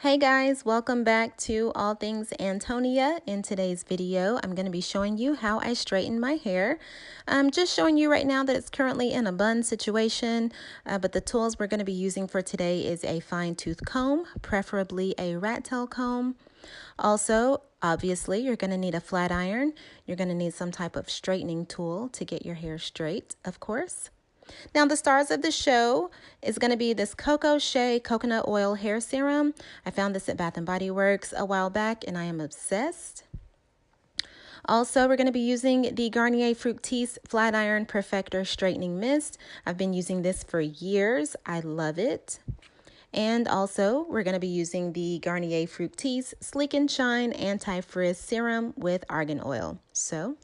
Hey guys, welcome back to All Things Antonia. In today's video, I'm going to be showing you how I straighten my hair. I'm just showing you right now that it's currently in a bun situation, but the tools we're going to be using for today is a fine tooth comb, preferably a rat tail comb. Also, obviously, you're going to need a flat iron. You're going to need some type of straightening tool to get your hair straight, of course. Now, the stars of the show is going to be this Coco Shea Coconut Oil Hair Serum. I found this at Bath & Body Works a while back, and I am obsessed. Also, we're going to be using the Garnier Fructis Flat Iron Perfector Straightening Mist. I've been using this for years. I love it. And also, we're going to be using the Garnier Fructis Sleek and Shine Anti-Frizz Serum with Argan Oil. So,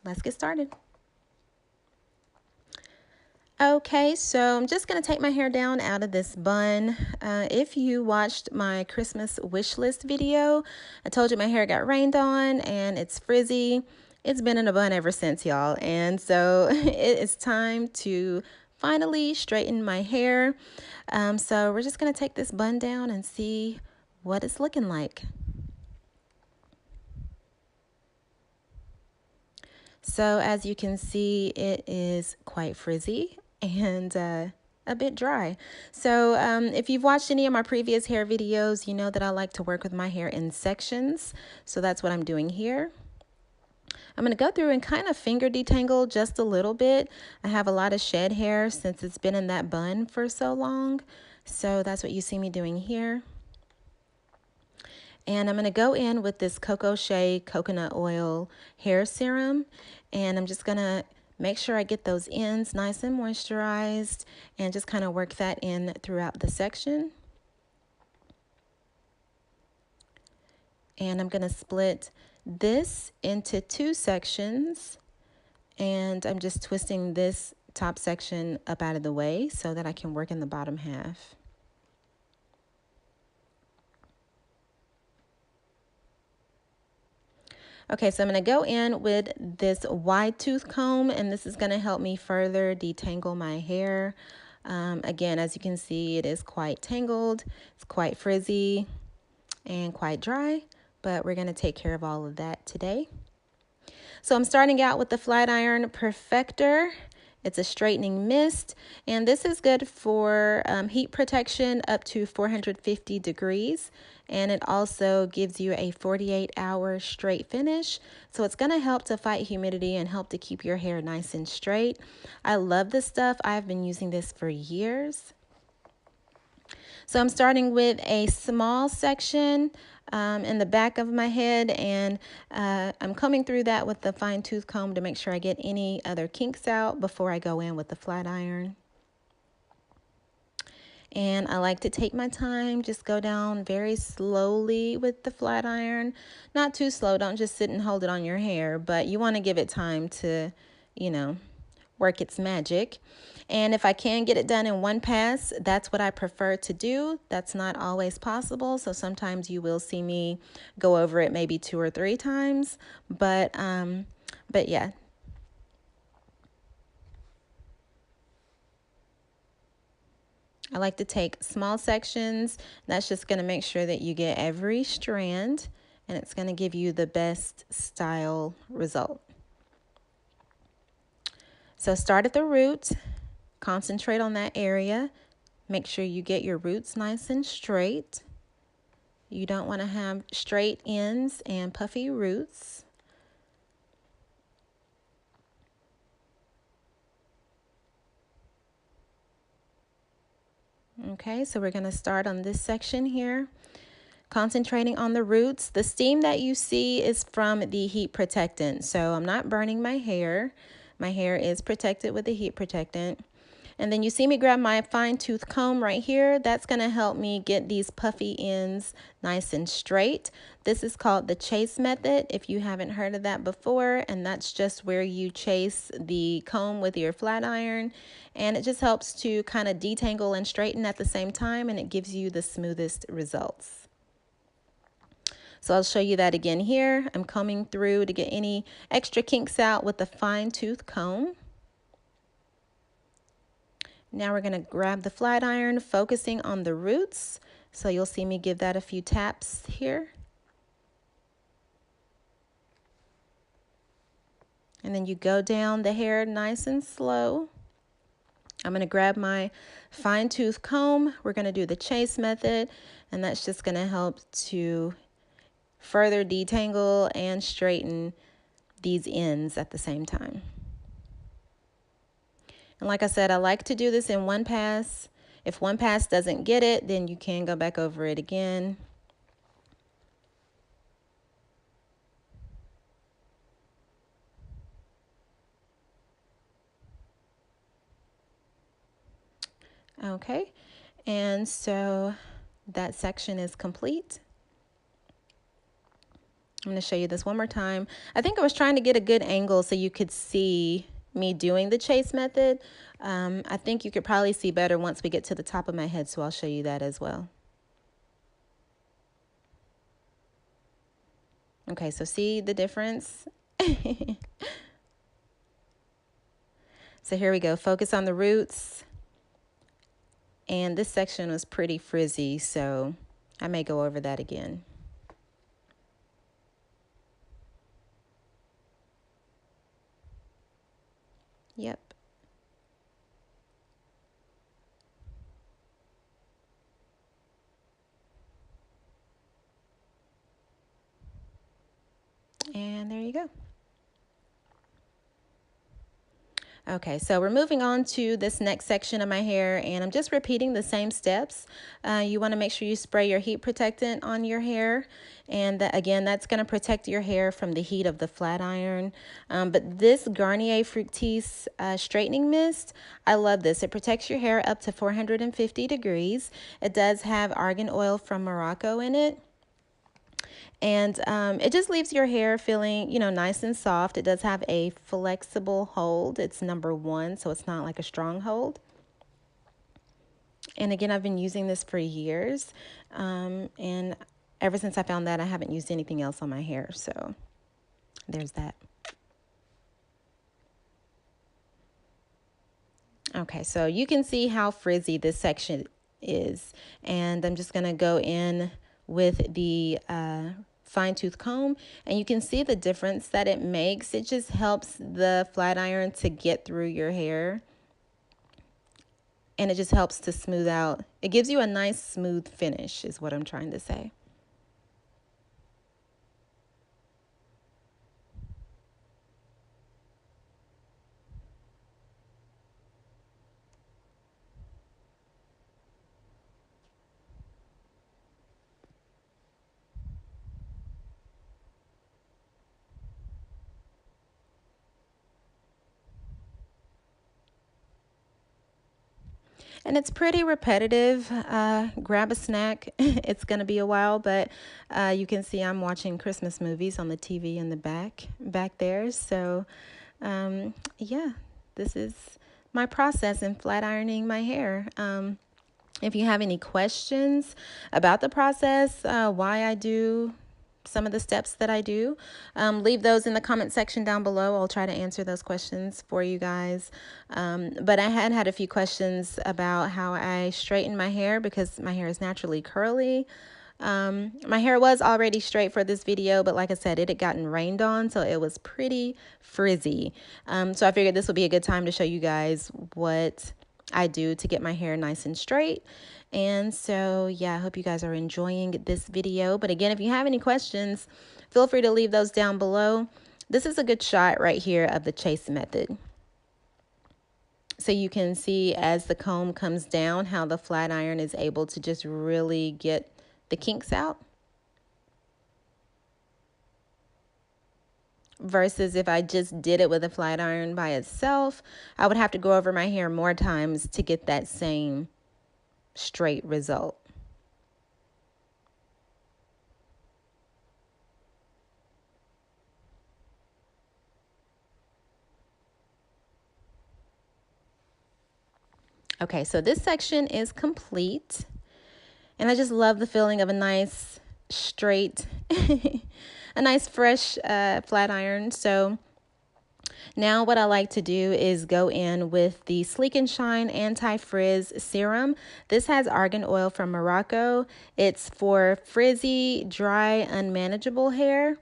let's get started. Okay, so I'm just going to take my hair down out of this bun. If you watched my Christmas wish list video, I told you my hair got rained on and it's frizzy. It's been in a bun ever since, y'all. And so it is time to finally straighten my hair. So we're just going to take this bun down and see what it's looking like. So as you can see, it is quite frizzy and a bit dry. So if you've watched any of my previous hair videos, you know that I like to work with my hair in sections. So that's what I'm doing here. I'm going to go through and kind of finger detangle just a little bit. I have a lot of shed hair since it's been in that bun for so long. So that's what you see me doing here. And I'm going to go in with this Coco Shea Coconut Oil Hair Serum. And I'm just going to make sure I get those ends nice and moisturized and just kind of work that in throughout the section. And I'm going to split this into two sections. And I'm just twisting this top section up out of the way so that I can work in the bottom half. Okay, so I'm going to go in with this wide tooth comb, and this is going to help me further detangle my hair. Again, as you can see, it is quite tangled, it's quite frizzy, and quite dry, but we're going to take care of all of that today. So I'm starting out with the Flat Iron Perfector. It's a straightening mist, and this is good for heat protection up to 450 degrees, and it also gives you a 48-hour straight finish, so it's going to help to fight humidity and help to keep your hair nice and straight. I love this stuff. I've been using this for years. So I'm starting with a small section in the back of my head, and I'm combing through that with the fine tooth comb to make sure I get any other kinks out before I go in with the flat iron. And I like to take my time, just go down very slowly with the flat iron. Not too slow, don't just sit and hold it on your hair, but you want to give it time to, you know, work its magic. And if I can get it done in one pass, that's what I prefer to do. That's not always possible, so sometimes you will see me go over it maybe 2 or 3 times, but yeah. I like to take small sections. That's just going to make sure that you get every strand, and it's going to give you the best style result. So start at the root, concentrate on that area. Make sure you get your roots nice and straight. You don't want to have straight ends and puffy roots. Okay, so we're going to start on this section here, concentrating on the roots. The steam that you see is from the heat protectant, so I'm not burning my hair. My hair is protected with the heat protectant. And then you see me grab my fine tooth comb right here. That's going to help me get these puffy ends nice and straight. This is called the chase method, if you haven't heard of that before. And that's just where you chase the comb with your flat iron. And it just helps to kind of detangle and straighten at the same time, and it gives you the smoothest results. So I'll show you that again here. I'm combing through to get any extra kinks out with the fine tooth comb. Now we're going to grab the flat iron, focusing on the roots, So you'll see me give that a few taps here. And then you go down the hair nice and slow. I'm going to grab my fine tooth comb. We're going to do the chase method, and that's just going to help to further detangle and straighten these ends at the same time. And like I said, I like to do this in one pass. If one pass doesn't get it, then you can go back over it again. Okay, and so that section is complete. I'm going to show you this one more time. I think I was trying to get a good angle so you could see me doing the chase method. I think you could probably see better once we get to the top of my head, so I'll show you that as well. Okay, so see the difference? So here we go. Focus on the roots. And this section was pretty frizzy, so I may go over that again. Yep. And there you go. Okay, so we're moving on to this next section of my hair, and I'm just repeating the same steps. You want to make sure you spray your heat protectant on your hair, and again, that's going to protect your hair from the heat of the flat iron. But this Garnier Fructis straightening mist, I love this. It protects your hair up to 450 degrees. It does have argan oil from Morocco in it. And it just leaves your hair feeling, you know, nice and soft. It does have a flexible hold. It's #1, so it's not like a strong hold. And again, I've been using this for years. And ever since I found that, I haven't used anything else on my hair. So there's that. Okay, so you can see how frizzy this section is. And I'm just going to go in with the fine tooth comb, and you can see the difference that it makes. It just helps the flat iron to get through your hair, and it just helps to smooth out. It gives you a nice smooth finish is what I'm trying to say. And it's pretty repetitive. Grab a snack. It's going to be a while, but you can see I'm watching Christmas movies on the TV in the back there. So, yeah, this is my process in flat ironing my hair. If you have any questions about the process, why I do some of the steps that I do, leave those in the comment section down below. I'll try to answer those questions for you guys. But I had a few questions about how I straighten my hair because my hair is naturally curly. My hair was already straight for this video, but like I said, it had gotten rained on, so it was pretty frizzy. So I figured this would be a good time to show you guys what I do to get my hair nice and straight. And so, yeah, I hope you guys are enjoying this video. But again, if you have any questions, feel free to leave those down below. This is a good shot right here of the chase method. So you can see as the comb comes down how the flat iron is able to just really get the kinks out. Versus if I just did it with a flat iron by itself, I would have to go over my hair more times to get that same straight result. Okay, so this section is complete. And I just love the feeling of a nice straight, a nice fresh flat iron. So Now what I like to do is go in with the Sleek and Shine Anti-Frizz Serum. This has argan oil from Morocco. It's for frizzy, dry, unmanageable hair.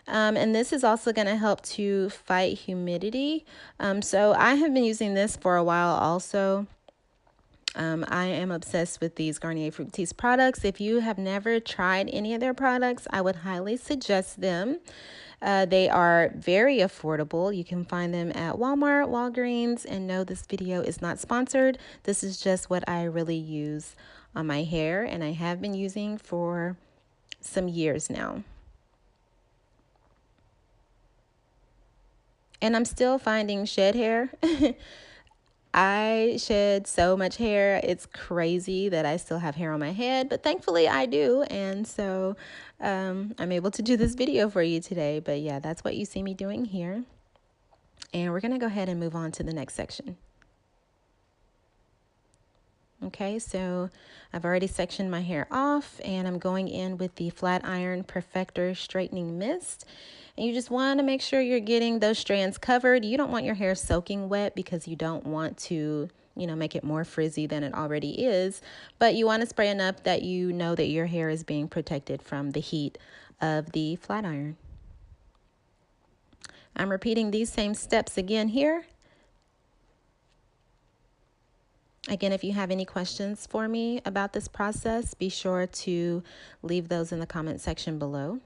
And this is also going to help to fight humidity. So I have been using this for a while also. I am obsessed with these Garnier Fructis products. If you have never tried any of their products, I would highly suggest them. They are very affordable. You can find them at Walmart, Walgreens, and no, this video is not sponsored. This is just what I really use on my hair, and I have been using for some years now. And I'm still finding shed hair. I shed so much hair. It's crazy that I still have hair on my head, but thankfully I do. And so I'm able to do this video for you today. But yeah, that's what you see me doing here. And we're going to go ahead and move on to the next section. Okay, so I've already sectioned my hair off and I'm going in with the Flat Iron Perfector Straightening Mist. And you just want to make sure you're getting those strands covered. You don't want your hair soaking wet because you don't want to, make it more frizzy than it already is. But you want to spray enough that you know that your hair is being protected from the heat of the flat iron. I'm repeating these same steps again here. Again, if you have any questions for me about this process, be sure to leave those in the comment section below.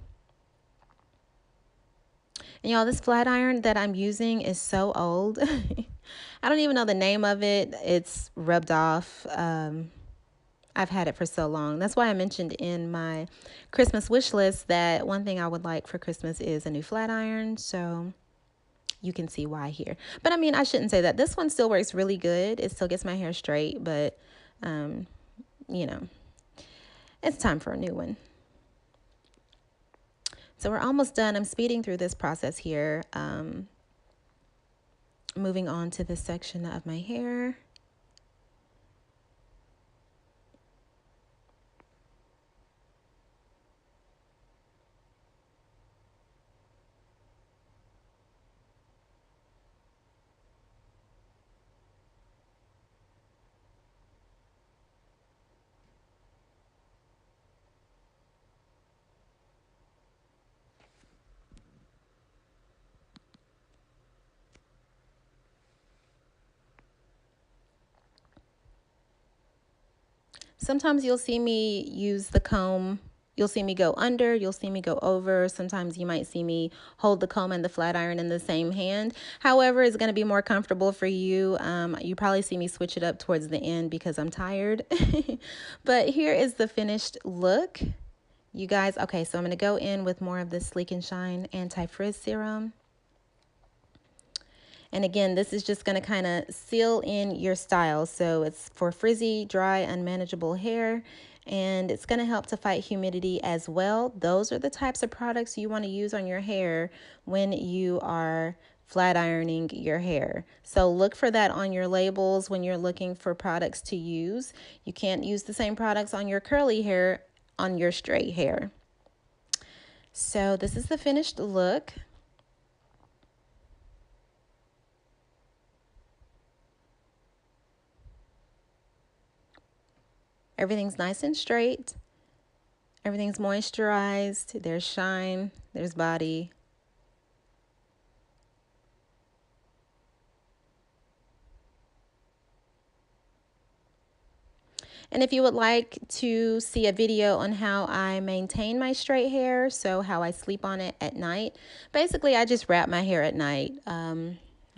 And y'all, this flat iron that I'm using is so old. I don't even know the name of it. It's rubbed off. I've had it for so long. That's why I mentioned in my Christmas wish list that one thing I would like for Christmas is a new flat iron. So you can see why here. But I mean, I shouldn't say that. This one still works really good. It still gets my hair straight, but, it's time for a new one. So we're almost done. I'm speeding through this process here. Moving on to this section of my hair. Sometimes you'll see me use the comb. You'll see me go under, you'll see me go over. Sometimes you might see me hold the comb and the flat iron in the same hand. However, it's going to be more comfortable for you. You probably see me switch it up towards the end because I'm tired. But here is the finished look. You guys, okay, so I'm going to go in with more of the Sleek and Shine Anti-Frizz Serum. And again, this is just going to kind of seal in your style. So it's for frizzy, dry, unmanageable hair. And it's going to help to fight humidity as well. Those are the types of products you want to use on your hair when you are flat ironing your hair. So look for that on your labels when you're looking for products to use. You can't use the same products on your curly hair on your straight hair. So this is the finished look. Everything's nice and straight. Everything's moisturized. There's shine. There's body. And if you would like to see a video on how I maintain my straight hair, so how I sleep on it at night, basically I just wrap my hair at night.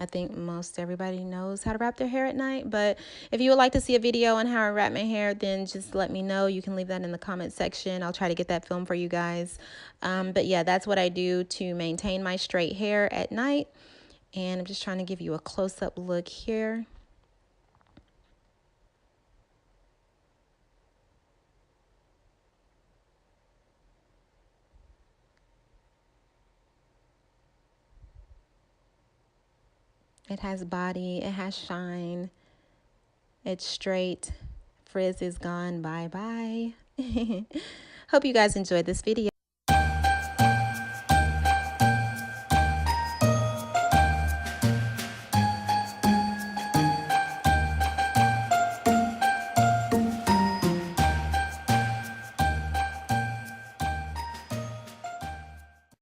I think most everybody knows how to wrap their hair at night, but if you would like to see a video on how I wrap my hair, then just let me know. You can leave that in the comment section. I'll try to get that film for you guys. But yeah, that's what I do to maintain my straight hair at night. And I'm just trying to give you a close-up look here. It has body, it has shine, it's straight, frizz is gone, bye-bye. Hope you guys enjoyed this video.